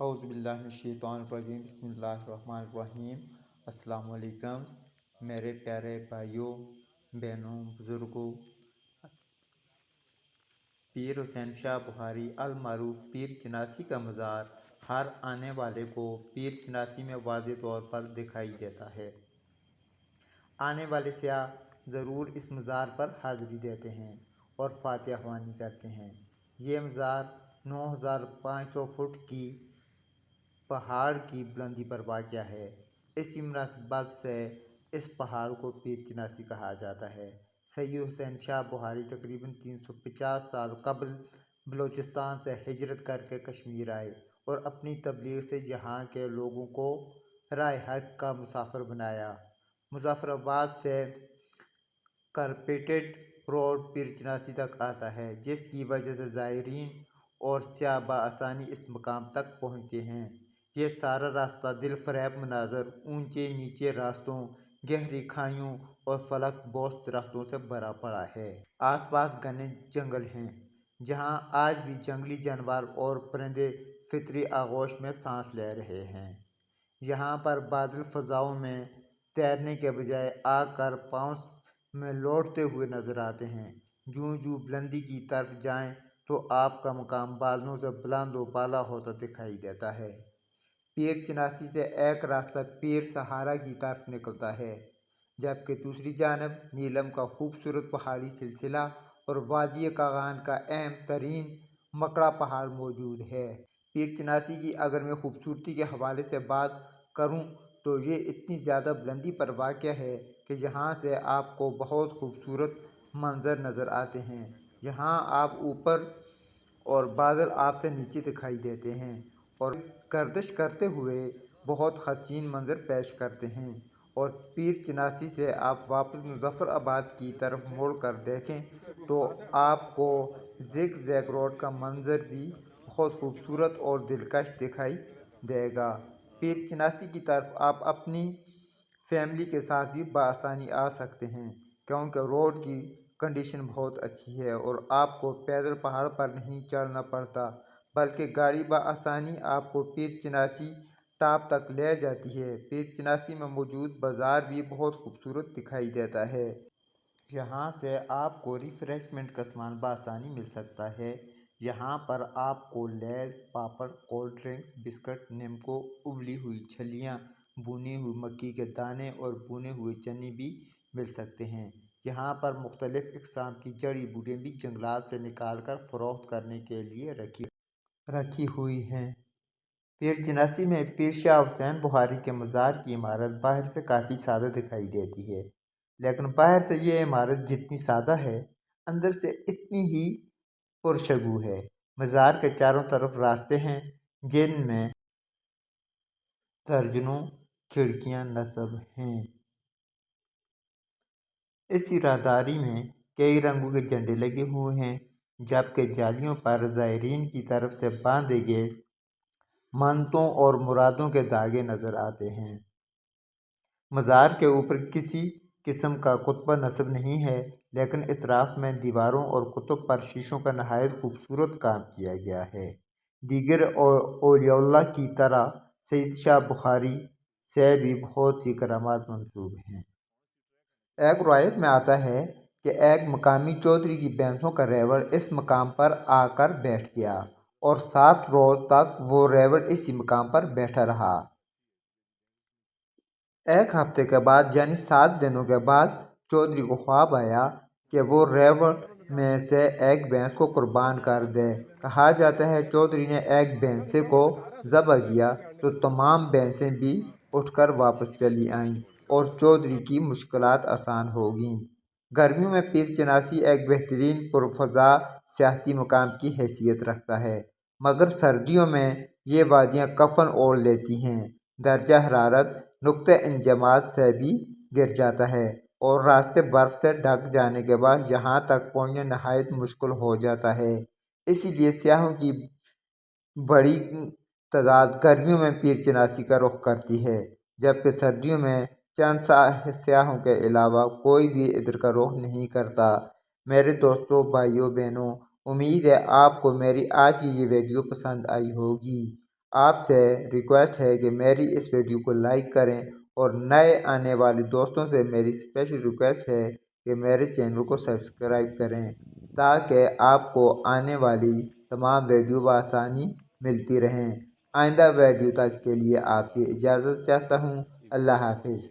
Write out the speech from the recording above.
اعوذ باللہ من الشیطان الرجیم بسم اللہ الرحمن الرحیم۔ السلام علیکم میرے پیارے بھائیوں، بہنوں، بزرگوں۔ پیر حسین شاہ بخاری المعروف پیر چناسی کا مزار ہر آنے والے کو پیر چناسی میں واضح طور پر دکھائی دیتا ہے۔ آنے والے سیاح ضرور اس مزار پر حاضری دیتے ہیں اور فاتحہ خوانی کرتے ہیں۔ یہ مزار 9500 فٹ کی پہاڑ کی بلندی پر واقع ہے۔ اسی مناسبت سے اس پہاڑ کو پیر چناسی کہا جاتا ہے۔ سید حسین شاہ بخاری تقریباً 350 سال قبل بلوچستان سے ہجرت کر کے کشمیر آئے اور اپنی تبلیغ سے یہاں کے لوگوں کو راہ حق کا مسافر بنایا۔ مظفر آباد سے کارپیٹڈ روڈ پیر چناسی تک آتا ہے، جس کی وجہ سے زائرین اور سیاح بآسانی اس مقام تک پہنچتے ہیں۔ یہ سارا راستہ دل فریب مناظر، اونچے نیچے راستوں، گہری کھائیوں اور فلک بوس درختوں سے بھرا پڑا ہے۔ آس پاس گھنے جنگل ہیں، جہاں آج بھی جنگلی جانور اور پرندے فطری آغوش میں سانس لے رہے ہیں۔ یہاں پر بادل فضاؤں میں تیرنے کے بجائے آ کر پاؤں میں لوٹتے ہوئے نظر آتے ہیں۔ جوں جوں بلندی کی طرف جائیں تو آپ کا مقام بادلوں سے بلند و بالا ہوتا دکھائی دیتا ہے۔ پیر چناسی سے ایک راستہ پیر سہارا کی طرف نکلتا ہے، جبکہ دوسری جانب نیلم کا خوبصورت پہاڑی سلسلہ اور وادی کاغان کا اہم ترین مکڑا پہاڑ موجود ہے۔ پیر چناسی کی اگر میں خوبصورتی کے حوالے سے بات کروں تو یہ اتنی زیادہ بلندی پر واقع ہے کہ یہاں سے آپ کو بہت خوبصورت منظر نظر آتے ہیں۔ یہاں آپ اوپر اور بادل آپ سے نیچے دکھائی دیتے ہیں اور گردش کرتے ہوئے بہت حسین منظر پیش کرتے ہیں۔ اور پیر چناسی سے آپ واپس مظفر آباد کی طرف موڑ کر دیکھیں تو آپ کو زگ زیگ روڈ کا منظر بھی بہت خوبصورت اور دلکش دکھائی دے گا۔ پیر چناسی کی طرف آپ اپنی فیملی کے ساتھ بھی بآسانی آ سکتے ہیں، کیونکہ روڈ کی کنڈیشن بہت اچھی ہے اور آپ کو پیدل پہاڑ پر نہیں چڑھنا پڑتا، بلکہ گاڑی بآسانی آپ کو پیر چناسی ٹاپ تک لے جاتی ہے۔ پیر چناسی میں موجود بازار بھی بہت خوبصورت دکھائی دیتا ہے۔ یہاں سے آپ کو ریفریشمنٹ کا سامان بآسانی مل سکتا ہے۔ یہاں پر آپ کو لیز، پاپڑ، کولڈ ڈرنکس، بسکٹ، نیمکو، ابلی ہوئی چھلیاں، بھنے ہوئے مکی کے دانے اور بھنے ہوئے چنے بھی مل سکتے ہیں۔ یہاں پر مختلف اقسام کی جڑی بوٹیاں بھی جنگلات سے نکال کر فروخت کرنے کے لیے رکھی ہوئی ہیں۔ پیر چناسی میں پیر شاہ حسین بخاری کے مزار کی عمارت باہر سے کافی سادہ دکھائی دیتی ہے، لیکن باہر سے یہ عمارت جتنی سادہ ہے، اندر سے اتنی ہی پرشگو ہے۔ مزار کے چاروں طرف راستے ہیں، جن میں درجنوں کھڑکیاں نصب ہیں۔ اسی راہداری میں کئی رنگوں کے جھنڈے لگے ہوئے ہیں، جبکہ جالیوں پر زائرین کی طرف سے باندھے گئے منتوں اور مرادوں کے دھاگے نظر آتے ہیں۔ مزار کے اوپر کسی قسم کا کتبہ نصب نہیں ہے، لیکن اطراف میں دیواروں اور کتب پر شیشوں کا نہایت خوبصورت کام کیا گیا ہے۔ دیگر اولیاء اللہ کی طرح سید شاہ بخاری سے بھی بہت سی کرامات منسوب ہیں۔ ایک روایت میں آتا ہے کہ ایک مقامی چودھری کی بھینسوں کا ریوڑ اس مقام پر آ کر بیٹھ گیا اور 7 روز تک وہ ریوڑ اسی مقام پر بیٹھا رہا۔ ایک ہفتے کے بعد یعنی 7 دنوں کے بعد چودھری کو خواب آیا کہ وہ ریوڑ میں سے ایک بھینس کو قربان کر دے۔ کہا جاتا ہے چودھری نے ایک بھینسے کو ذبح کیا تو تمام بھینسیں بھی اٹھ کر واپس چلی آئیں اور چودھری کی مشکلات آسان ہو گئیں۔ گرمیوں میں پیر چناسی ایک بہترین پرفضا سیاحتی مقام کی حیثیت رکھتا ہے، مگر سردیوں میں یہ وادیاں کفن اوڑھ لیتی ہیں۔ درجہ حرارت نقطہ انجماد سے بھی گر جاتا ہے اور راستے برف سے ڈھک جانے کے بعد یہاں تک پہنچنا نہایت مشکل ہو جاتا ہے۔ اسی لیے سیاحوں کی بڑی تعداد گرمیوں میں پیر چناسی کا رخ کرتی ہے، جبکہ سردیوں میں چند سیاحوں کے علاوہ کوئی بھی ادھر کا رخ نہیں کرتا۔ میرے دوستوں، بھائیوں، بہنوں، امید ہے آپ کو میری آج کی یہ ویڈیو پسند آئی ہوگی۔ آپ سے ریکویسٹ ہے کہ میری اس ویڈیو کو لائک کریں اور نئے آنے والے دوستوں سے میری اسپیشل ریکویسٹ ہے کہ میرے چینل کو سبسکرائب کریں تاکہ آپ کو آنے والی تمام ویڈیو بآسانی ملتی رہیں۔ آئندہ ویڈیو تک کے لیے آپ سے اجازت چاہتا ہوں۔ اللہ حافظ۔